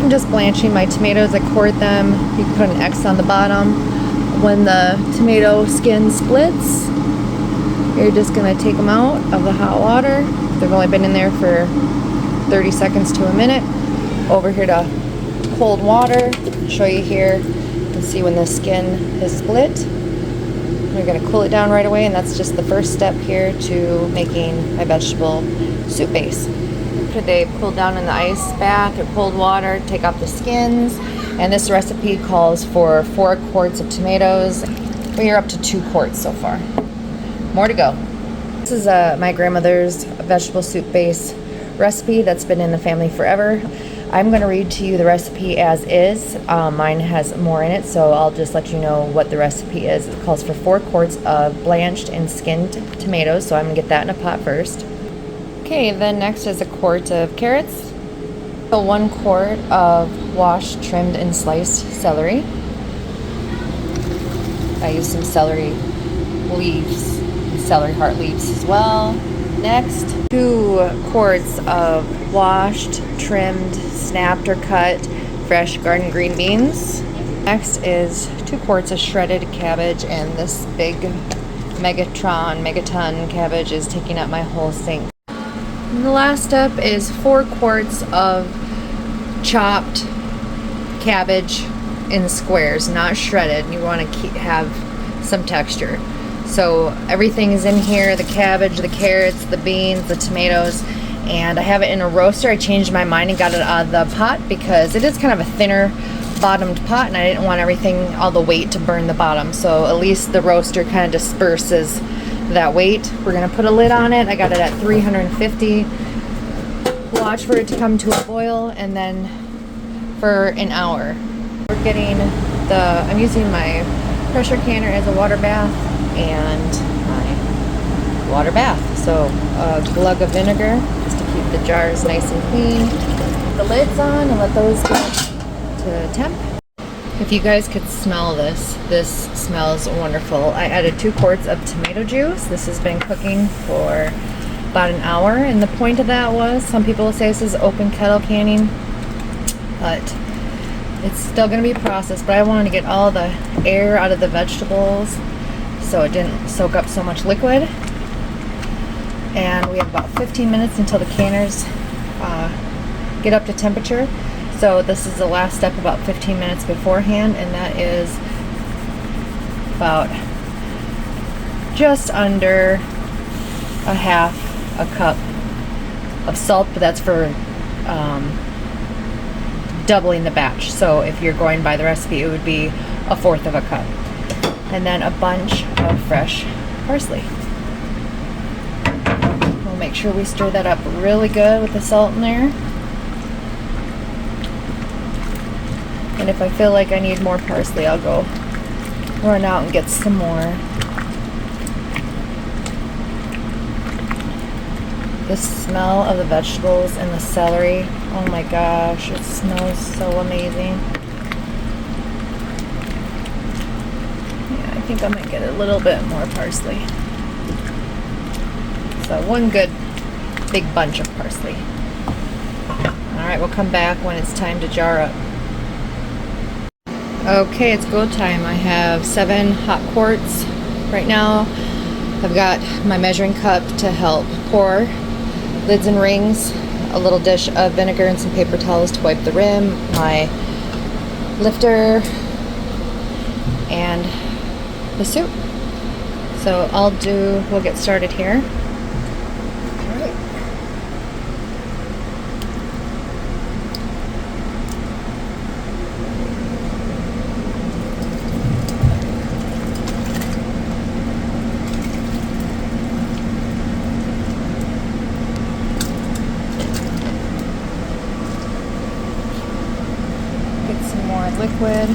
I'm just blanching my tomatoes. I cored them. You can put an X on the bottom. When the tomato skin splits, you're just gonna take them out of the hot water. They've only been in there for 30 seconds to a minute. Over here to cold water. I'll show you here. You can see when the skin is split. We're gonna cool it down right away, and that's just the first step here to making my vegetable soup base. They cool down in the ice bath or cold water, take off the skins, and this recipe calls for 4 quarts of tomatoes. We are up to 2 quarts so far. More to go. This is my grandmother's vegetable soup base recipe that's been in the family forever. I'm going to read to you the recipe as is. Mine has more in it, so I'll just let you know what the recipe is. It calls for 4 quarts of blanched and skinned tomatoes, so I'm going to get that in a pot first. Okay, then next is a quart of carrots, 1 quart of washed, trimmed, and sliced celery. I use some celery leaves, celery heart leaves as well. Next, 2 quarts of washed, trimmed, snapped or cut fresh garden green beans. Next is 2 quarts of shredded cabbage, and this big megaton cabbage is taking up my whole sink. And the last step is 4 quarts of chopped cabbage in squares, not shredded. You want to have some texture. So everything is in here, the cabbage, the carrots, the beans, the tomatoes, and I have it in a roaster. I changed my mind and got it out of the pot because it is kind of a thinner bottomed pot, and I didn't want everything, all the weight, to burn the bottom. So at least the roaster kind of disperses that weight. We're gonna put a lid on it. I got it at 350. Watch for it to come to a boil, and then for an hour. We're getting I'm using my pressure canner as a water bath and my water bath. So a glug of vinegar just to keep the jars nice and clean. Put the lids on and let those get to temp. If you guys could smell this smells wonderful. I added 2 quarts of tomato juice. This has been cooking for about an hour, and the point of that was, some people will say this is open kettle canning, but it's still going to be processed. But I wanted to get all the air out of the vegetables so it didn't soak up so much liquid. And we have about 15 minutes until the canners get up to temperature. So this is the last step, about 15 minutes beforehand, and that is about just under a half a cup of salt, but that's for doubling the batch. So if you're going by the recipe, it would be 1/4 of a cup. And then a bunch of fresh parsley. We'll make sure we stir that up really good with the salt in there. And if I feel like I need more parsley, I'll go run out and get some more. The smell of the vegetables and the celery, oh my gosh, it smells so amazing. Yeah, I think I might get a little bit more parsley. So 1 good big bunch of parsley. Alright, we'll come back when it's time to jar up. Okay, it's go time. I have 7 hot quarts right now. I've got my measuring cup to help pour, lids and rings, a little dish of vinegar and some paper towels to wipe the rim, my lifter, and the soup. So we'll get started here. Liquid.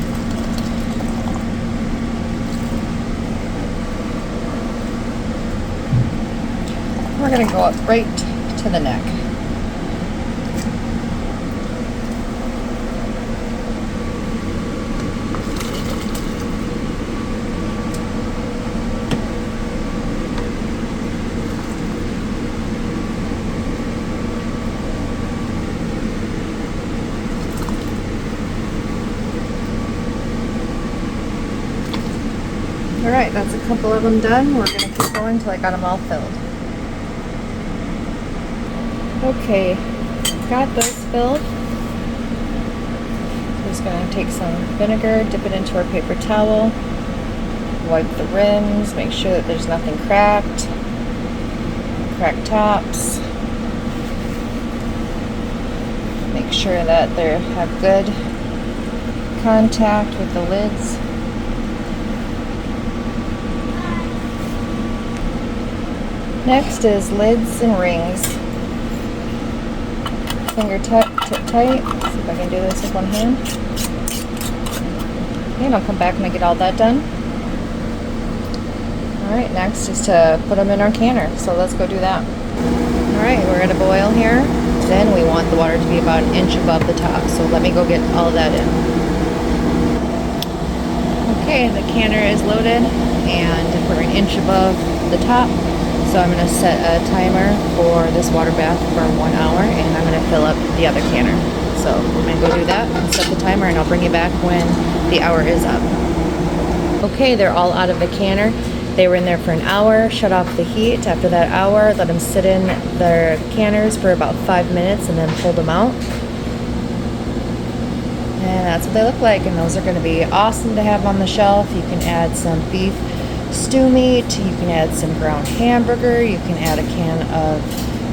We're going to go up right to the neck. Alright, that's a couple of them done. We're going to keep going until I got them all filled. Okay, got those filled. So just going to take some vinegar, dip it into our paper towel, wipe the rims, make sure that there's nothing cracked cracked tops. Make sure that they have good contact with the lids. Next is lids and rings. Finger tip tight. See if I can do this with one hand. Okay, and I'll come back when I get all that done. Alright, next is to put them in our canner. So let's go do that. Alright, we're at a boil here. Then we want the water to be about an inch above the top. So let me go get all of that in. Okay, the canner is loaded and we're an inch above the top. So I'm going to set a timer for this water bath for 1 hour and I'm going to fill up the other canner. So we're going to go do that and set the timer and I'll bring you back when the hour is up. Okay, they're all out of the canner. They were in there for an hour, shut off the heat. After that hour, let them sit in their canners for about 5 minutes and then pulled them out. And that's what they look like, and those are going to be awesome to have on the shelf. You can add some beef stew meat, you can add some ground hamburger, you can add a can of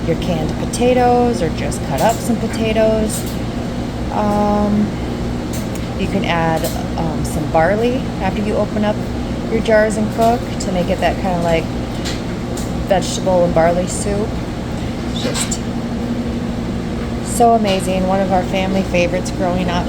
your canned potatoes or just cut up some potatoes. You can add some barley after you open up your jars and cook to make it that kind of like vegetable and barley soup. Just so amazing. One of our family favorites growing up.